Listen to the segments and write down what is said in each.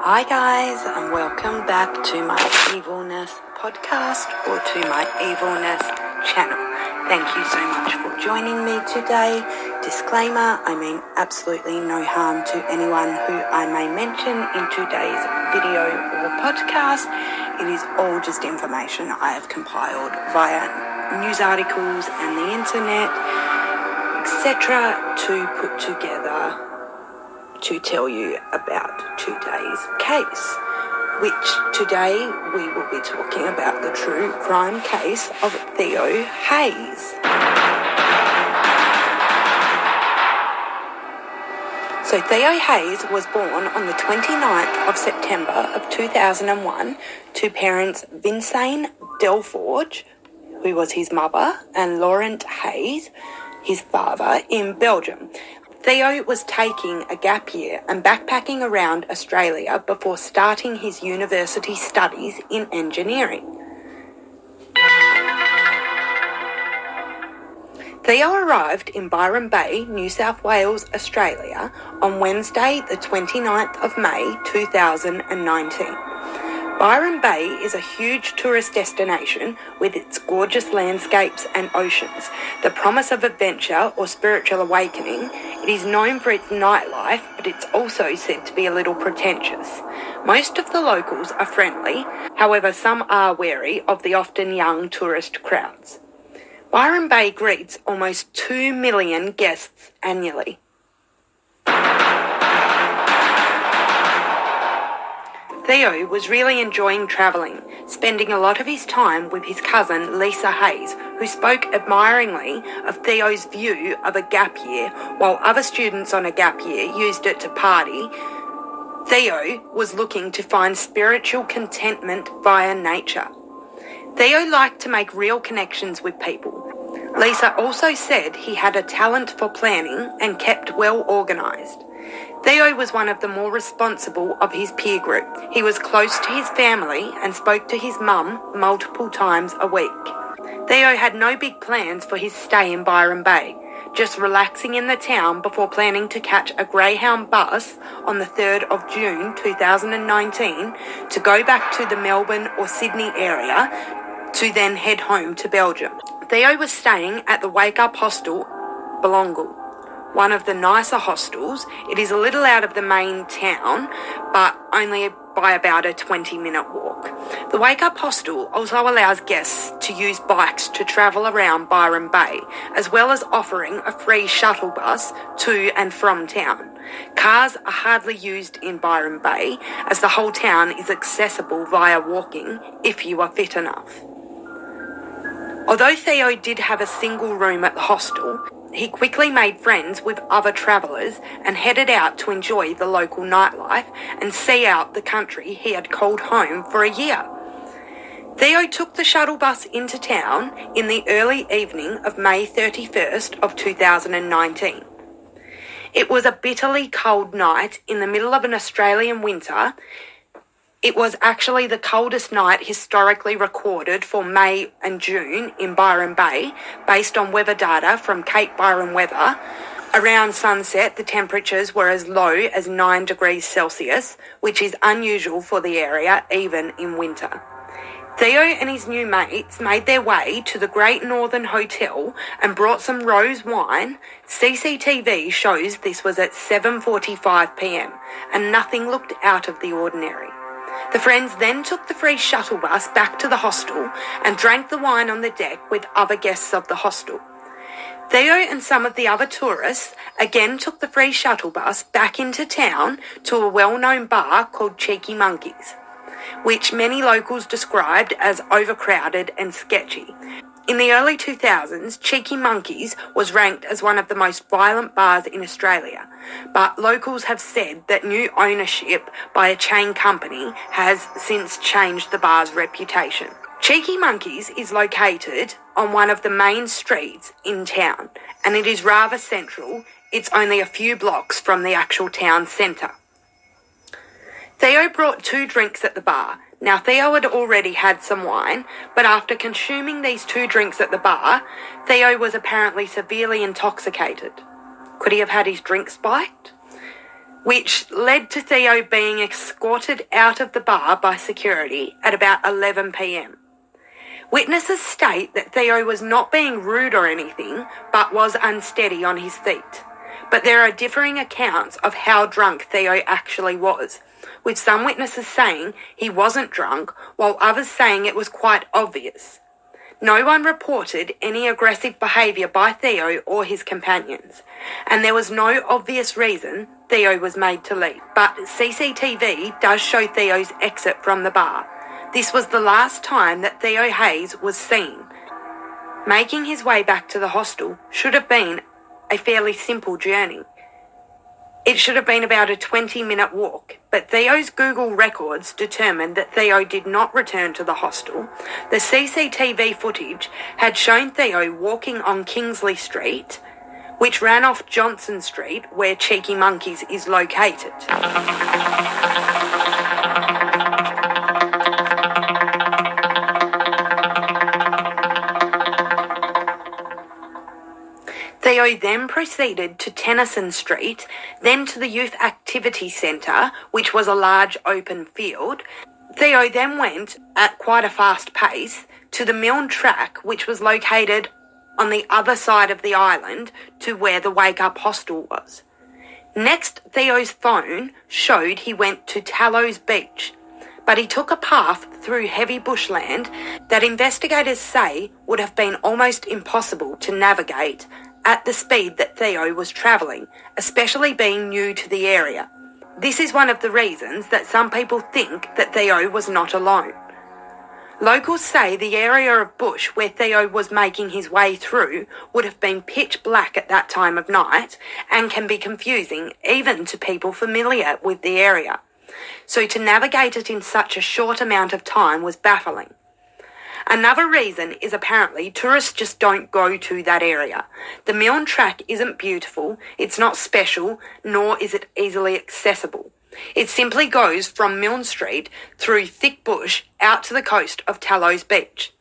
Hi guys, and welcome back to my Evilness podcast or to my Evilness channel. Thank you so much for joining me today. Disclaimer, I mean absolutely no harm to anyone who I may mention in today's video or podcast. It is all just information I have compiled via news articles and the internet, etc. to put together to tell you about today's case, which today we will be talking about the true crime case of Theo Hayez. So Theo Hayez was born on the 29th of September of 2001 to parents Vincent Delforge, who was his mother, and Laurent Hayez, his father, in Belgium. Theo was taking a gap year and backpacking around Australia before starting his university studies in engineering. Theo arrived in Byron Bay, New South Wales, Australia on Wednesday the 29th of May 2019. Byron Bay is a huge tourist destination with its gorgeous landscapes and oceans. The promise of adventure or spiritual awakening. It is known for its nightlife, but it's also said to be a little pretentious. Most of the locals are friendly, however some are wary of the often young tourist crowds. Byron Bay greets almost 2 million guests annually. Theo was really enjoying travelling, spending a lot of his time with his cousin Lisa Hayez, who spoke admiringly of Theo's view of a gap year. While other students on a gap year used it to party, Theo was looking to find spiritual contentment via nature. Theo liked to make real connections with people. Lisa also said he had a talent for planning and kept well organised. Theo was one of the more responsible of his peer group. He was close to his family and spoke to his mum multiple times a week. Theo had no big plans for his stay in Byron Bay, just relaxing in the town before planning to catch a Greyhound bus on the 3rd of June 2019 to go back to the Melbourne or Sydney area to then head home to Belgium. Theo was staying at the Wake Up Hostel, Belongal, one of the nicer hostels. It is a little out of the main town, but only by about a 20-minute walk. The Wake Up Hostel also allows guests to use bikes to travel around Byron Bay, as well as offering a free shuttle bus to and from town. Cars are hardly used in Byron Bay, as the whole town is accessible via walking if you are fit enough. Although Theo did have a single room at the hostel, he quickly made friends with other travellers and headed out to enjoy the local nightlife and see out the country he had called home for a year. Theo took the shuttle bus into town in the early evening of May 31st of 2019. It was a bitterly cold night in the middle of an Australian winter. It was actually the coldest night historically recorded for May and June in Byron Bay, based on weather data from Cape Byron weather. Around sunset, the temperatures were as low as 9 degrees Celsius, which is unusual for the area, even in winter. Theo and his new mates made their way to the Great Northern Hotel and brought some rose wine. CCTV shows this was at 7:45 p.m, and nothing looked out of the ordinary. The friends then took the free shuttle bus back to the hostel and drank the wine on the deck with other guests of the hostel. Theo and some of the other tourists again took the free shuttle bus back into town to a well-known bar called Cheeky Monkeys, which many locals described as overcrowded and sketchy. In the early 2000s, Cheeky Monkeys was ranked as one of the most violent bars in Australia, but locals have said that new ownership by a chain company has since changed the bar's reputation. Cheeky Monkeys is located on one of the main streets in town, and it is rather central. It's only a few blocks from the actual town centre. Theo brought 2 drinks at the bar. Now, Theo had already had some wine, but after consuming these 2 drinks at the bar, Theo was apparently severely intoxicated. Could he have had his drink spiked? which led to Theo being escorted out of the bar by security at about 11 p.m. Witnesses state that Theo was not being rude or anything, but was unsteady on his feet. But there are differing accounts of how drunk Theo actually was, with some witnesses saying he wasn't drunk, while others saying it was quite obvious. No one reported any aggressive behaviour by Theo or his companions, and there was no obvious reason Theo was made to leave. But CCTV does show Theo's exit from the bar. This was the last time that Theo Hayez was seen. Making his way back to the hostel should have been a fairly simple journey. It should have been about a 20-minute walk, but Theo's Google records determined that Theo did not return to the hostel. The CCTV footage had shown Theo walking on Kingsley Street, which ran off Johnson Street, where Cheeky Monkeys is located. Theo then proceeded to Tennyson Street, then to the Youth Activity Centre, which was a large open field. Theo then went, at quite a fast pace, to the Milne Track, which was located on the other side of the island to where the Wake Up Hostel was. Next, Theo's phone showed he went to Tallows Beach, but he took a path through heavy bushland that investigators say would have been almost impossible to navigate at the speed that Theo was travelling, especially being new to the area. This is one of the reasons that some people think that Theo was not alone. Locals say the area of bush where Theo was making his way through would have been pitch black at that time of night and can be confusing even to people familiar with the area. So to navigate it in such a short amount of time was baffling. Another reason is apparently tourists just don't go to that area. The Milne Track isn't beautiful, it's not special, nor is it easily accessible. It simply goes from Milne Street through thick bush out to the coast of Tallows Beach.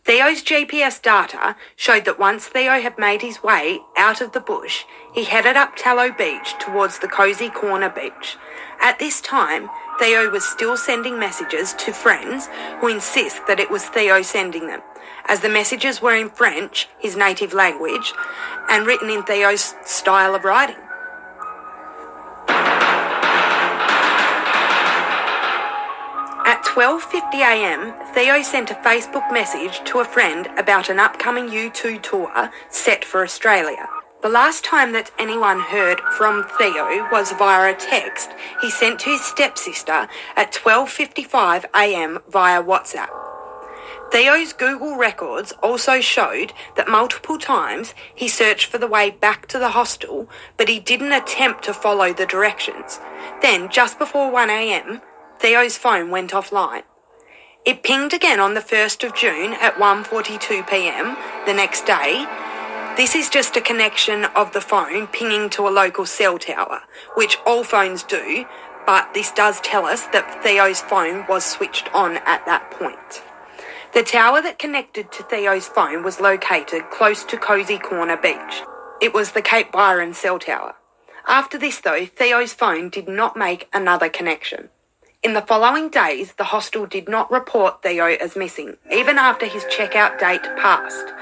Theo's GPS data showed that once Theo had made his way out of the bush, he headed up Tallow Beach towards the Cosy Corner Beach. At this time, Theo was still sending messages to friends who insist that it was Theo sending them, as the messages were in French, his native language, and written in Theo's style of writing. At 12:50 a.m, Theo sent a Facebook message to a friend about an upcoming U2 tour set for Australia. The last time that anyone heard from Theo was via a text he sent to his stepsister at 12:55 a.m. via WhatsApp. Theo's Google records also showed that multiple times he searched for the way back to the hostel, but he didn't attempt to follow the directions. Then, just before 1 a.m, Theo's phone went offline. It pinged again on the 1st of June at 1:42 p.m. the next day. This is just a connection of the phone pinging to a local cell tower, which all phones do, but this does tell us that Theo's phone was switched on at that point. The tower that connected to Theo's phone was located close to Cosy Corner Beach. It was the Cape Byron cell tower. After this though, Theo's phone did not make another connection. In the following days, the hostel did not report Theo as missing, even after his checkout date passed.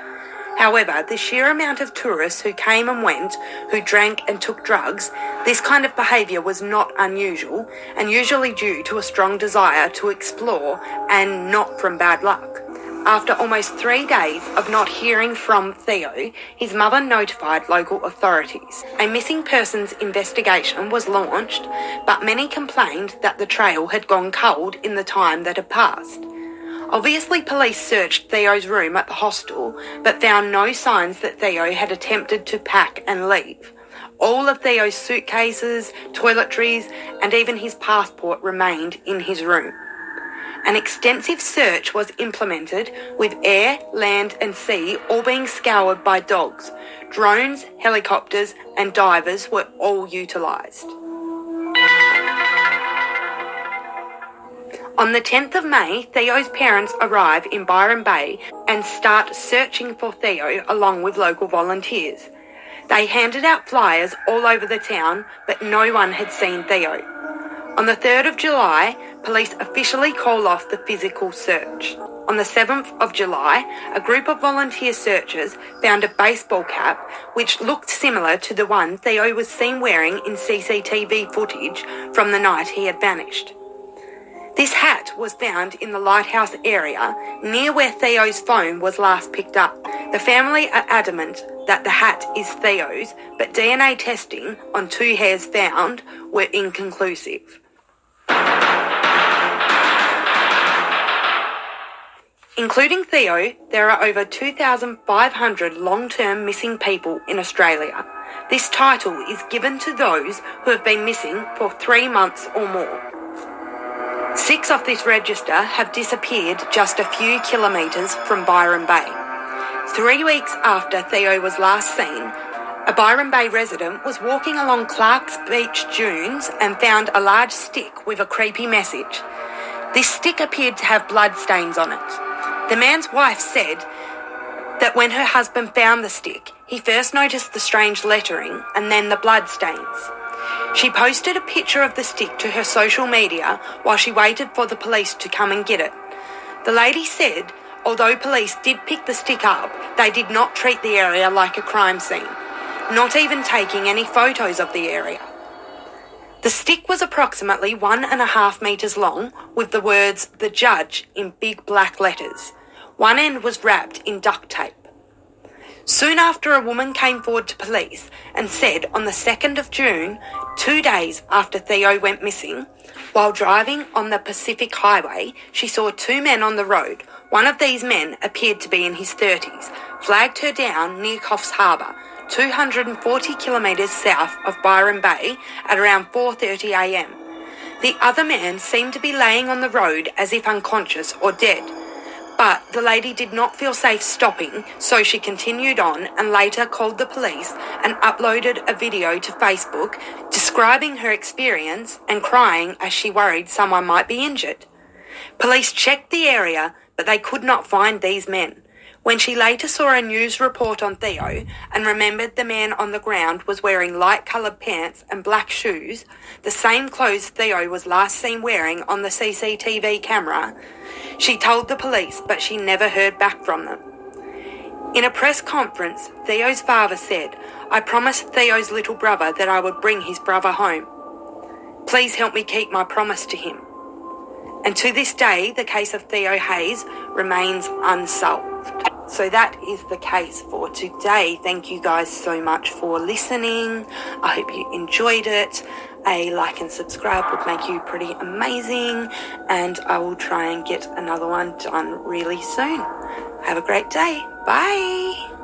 However, the sheer amount of tourists who came and went, who drank and took drugs, this kind of behaviour was not unusual and usually due to a strong desire to explore and not from bad luck. After almost 3 days of not hearing from Theo, his mother notified local authorities. A missing persons investigation was launched, but many complained that the trail had gone cold in the time that had passed. Obviously, police searched Theo's room at the hostel, but found no signs that Theo had attempted to pack and leave. All of Theo's suitcases, toiletries, and even his passport remained in his room. An extensive search was implemented, with air, land and sea all being scoured by dogs. Drones, helicopters and divers were all utilised. On the 10th of May, Theo's parents arrive in Byron Bay and start searching for Theo along with local volunteers. They handed out flyers all over the town, but no one had seen Theo. On the 3rd of July, police officially call off the physical search. On the 7th of July, a group of volunteer searchers found a baseball cap which looked similar to the one Theo was seen wearing in CCTV footage from the night he had vanished. This hat was found in the lighthouse area near where Theo's phone was last picked up. The family are adamant that the hat is Theo's, but DNA testing on 2 hairs found were inconclusive. Including Theo, there are over 2,500 long-term missing people in Australia. This title is given to those who have been missing for 3 months or more. 6 of this register have disappeared just a few kilometres from Byron Bay. 3 weeks after Theo was last seen, a Byron Bay resident was walking along Clark's Beach dunes and found a large stick with a creepy message. This stick appeared to have blood stains on it. The man's wife said that when her husband found the stick, he first noticed the strange lettering and then the blood stains. She posted a picture of the stick to her social media while she waited for the police to come and get it. The lady said, although police did pick the stick up, they did not treat the area like a crime scene, not even taking any photos of the area. The stick was approximately 1.5 metres long with the words, "The Judge," in big black letters. One end was wrapped in duct tape. Soon after, a woman came forward to police and said on the 2nd of June, 2 days after Theo went missing, while driving on the Pacific Highway, she saw 2 men on the road. One of these men appeared to be in his 30s, flagged her down near Coffs Harbour, 240 kilometres south of Byron Bay at around 4:30 a.m. The other man seemed to be laying on the road as if unconscious or dead. But the lady did not feel safe stopping, so she continued on and later called the police and uploaded a video to Facebook describing her experience and crying as she worried someone might be injured. Police checked the area, but they could not find these men. When she later saw a news report on Theo and remembered the man on the ground was wearing light-coloured pants and black shoes, the same clothes Theo was last seen wearing on the CCTV camera, she told the police, but she never heard back from them. In a press conference, Theo's father said, "I promised Theo's little brother that I would bring his brother home. Please help me keep my promise to him." And to this day, the case of Theo Hayez remains unsolved. So that is the case for today. Thank you guys so much for listening. I hope you enjoyed it. A like and subscribe would make you pretty amazing. And I will try and get another one done really soon. Have a great day. Bye.